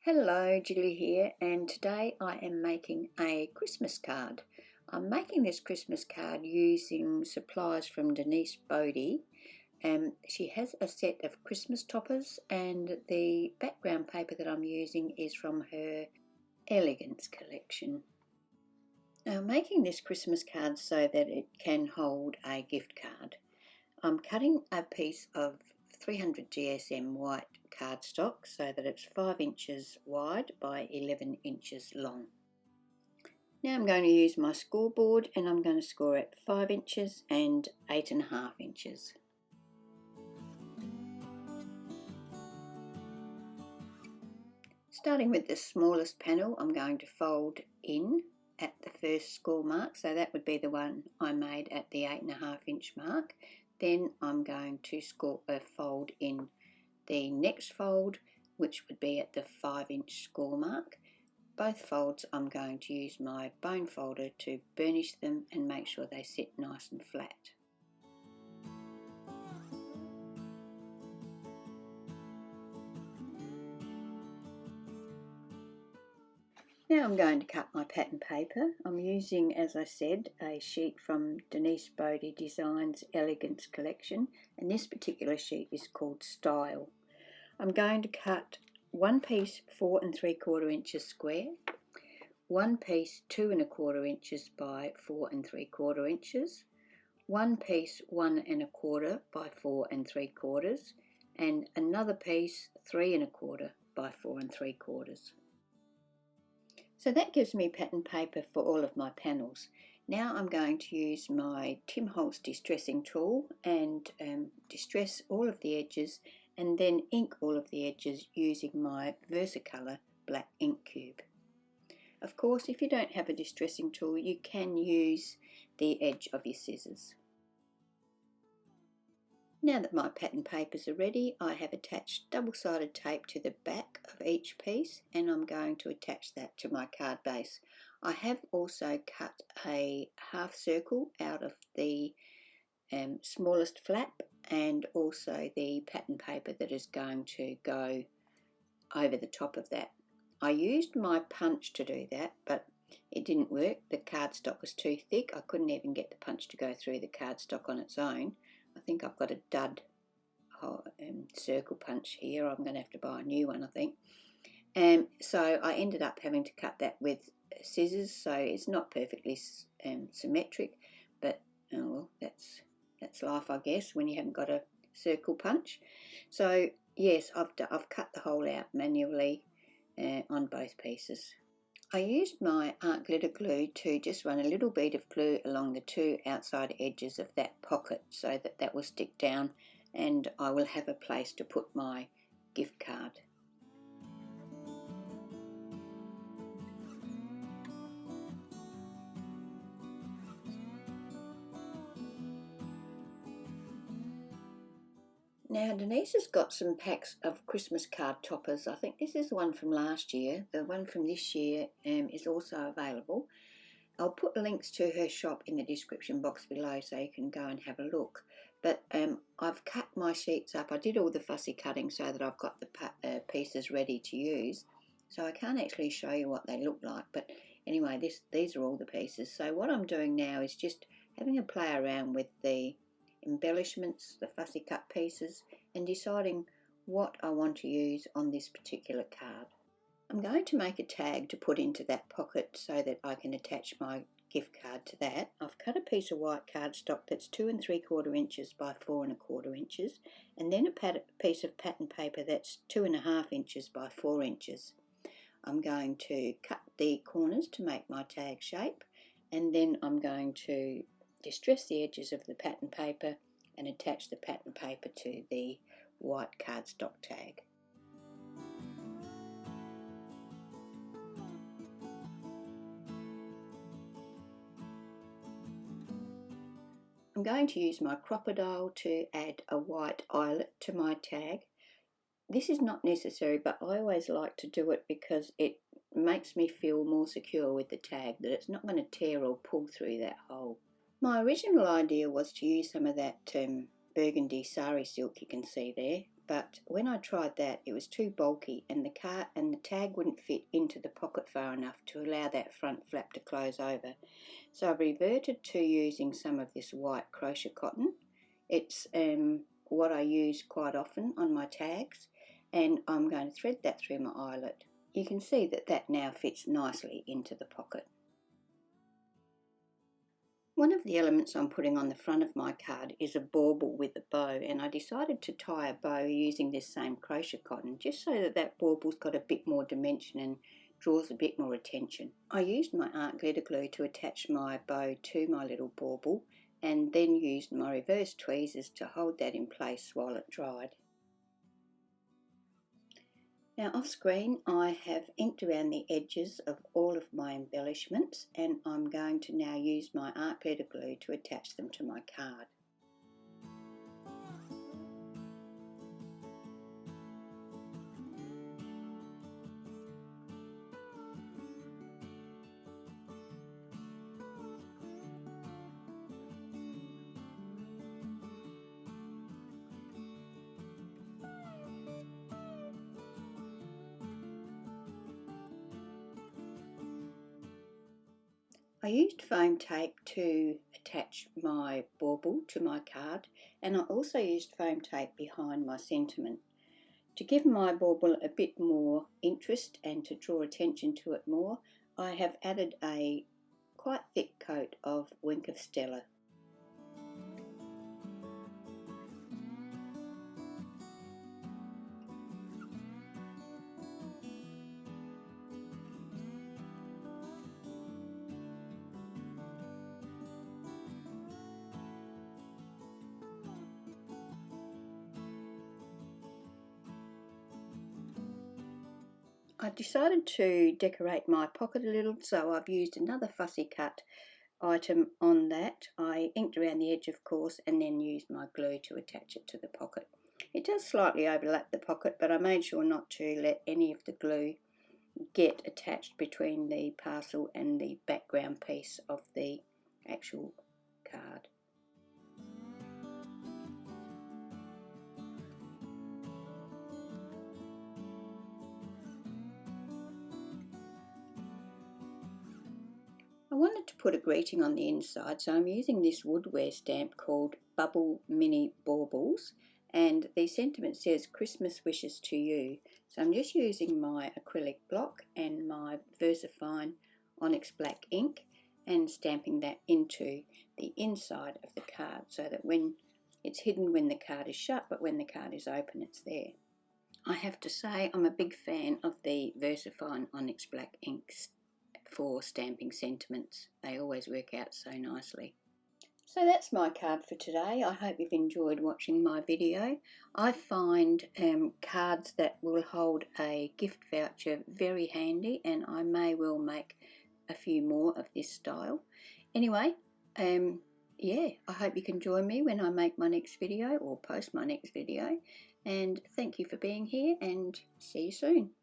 Hello, Julie here, and today I am making a Christmas card. I'm making this Christmas card using supplies from Denise Boddey. She has a set of Christmas toppers, and the background paper that I'm using is from her Elegance Collection. Now, I'm making this Christmas card so that it can hold a gift card. I'm cutting a piece of 300 GSM white cardstock so that it's 5 inches wide by 11 inches long. Now I'm going to use my scoreboard and I'm going to score it 5 inches and 8.5 inches. Starting with the smallest panel, I'm going to fold in at the first score mark, so that would be the one I made at the 8.5 inch mark. Then I'm going to fold in the next fold, which would be at the 5 inch score mark. Both folds I'm going to use my bone folder to burnish them and make sure they sit nice and flat. Now I'm going to cut my pattern paper. I'm using, as I said, a sheet from Denise Boddey Designs Elegance Collection, and this particular sheet is called Style. I'm going to cut one piece 4 3/4 inches square, one piece 2 1/4 inches by 4 3/4 inches, one piece 1 1/4 by 4 3/4, and another piece 3 1/4 by 4 3/4. So that gives me pattern paper for all of my panels. Now I'm going to use my Tim Holtz distressing tool and distress all of the edges and then ink all of the edges using my Versacolor black ink cube. Of course, if you don't have a distressing tool, you can use the edge of your scissors. Now that my pattern papers are ready, I have attached double-sided tape to the back of each piece and I'm going to attach that to my card base. I have also cut a half circle out of the smallest flap and also the pattern paper that is going to go over the top of that. I used my punch to do that, but it didn't work. The cardstock was too thick. I couldn't even get the punch to go through the cardstock on its own. I think I've got a dud circle punch here. I'm going to have to buy a new one, I think. So I ended up having to cut that with scissors, so it's not perfectly symmetric, but oh well, that's life, I guess, when you haven't got a circle punch. So yes, I've cut the hole out manually on both pieces. I used my art glitter glue to just run a little bead of glue along the two outside edges of that pocket so that that will stick down and I will have a place to put my gift card. Now Denise has got some packs of Christmas card toppers. I think this is the one from last year. The one from this year is also available. I'll put links to her shop in the description box below so you can go and have a look. But I've cut my sheets up. I did all the fussy cutting so that I've got the pieces ready to use. So I can't actually show you what they look like. But anyway, these are all the pieces. So what I'm doing now is just having a play around with the embellishments, the fussy cut pieces, and deciding what I want to use on this particular card. I'm going to make a tag to put into that pocket so that I can attach my gift card to that. I've cut a piece of white cardstock that's 2 3/4 inches by 4 1/4 inches, and then a piece of pattern paper that's 2.5 inches by 4 inches. I'm going to cut the corners to make my tag shape, and then I'm going to distress the edges of the pattern paper and attach the pattern paper to the white cardstock tag. I'm going to use my crocodile to add a white eyelet to my tag. This is not necessary, but I always like to do it because it makes me feel more secure with the tag, that it's not going to tear or pull through that hole. My original idea was to use some of that burgundy sari silk you can see there, but when I tried that it was too bulky and the the tag wouldn't fit into the pocket far enough to allow that front flap to close over. So I've reverted to using some of this white crochet cotton. It's what I use quite often on my tags, and I'm going to thread that through my eyelet. You can see that that now fits nicely into the pocket. One of the elements I'm putting on the front of my card is a bauble with a bow, and I decided to tie a bow using this same crochet cotton just so that that bauble's got a bit more dimension and draws a bit more attention. I used my art glitter glue to attach my bow to my little bauble and then used my reverse tweezers to hold that in place while it dried. Now off screen I have inked around the edges of all of my embellishments, and I'm going to now use my art glitter glue to attach them to my card. I used foam tape to attach my bauble to my card, and I also used foam tape behind my sentiment. To give my bauble a bit more interest and to draw attention to it more, I have added a quite thick coat of Wink of Stella. I decided to decorate my pocket a little, so I've used another fussy cut item on that. I inked around the edge, of course, and then used my glue to attach it to the pocket. It does slightly overlap the pocket, but I made sure not to let any of the glue get attached between the parcel and the background piece of the actual card. I wanted to put a greeting on the inside, so I'm using this Woodware stamp called Bubble Mini Baubles, and the sentiment says Christmas wishes to you. So I'm just using my acrylic block and my Versafine Onyx black ink and stamping that into the inside of the card so that when it's hidden when the card is shut, but when the card is open it's there. I have to say I'm a big fan of the Versafine Onyx black inks for stamping sentiments. They always work out so nicely. So that's my card for today. I hope you've enjoyed watching my video. I find cards that will hold a gift voucher very handy, and I may well make a few more of this style. Anyway, yeah, I hope you can join me when I make my next video or post my next video, and thank you for being here, and see you soon.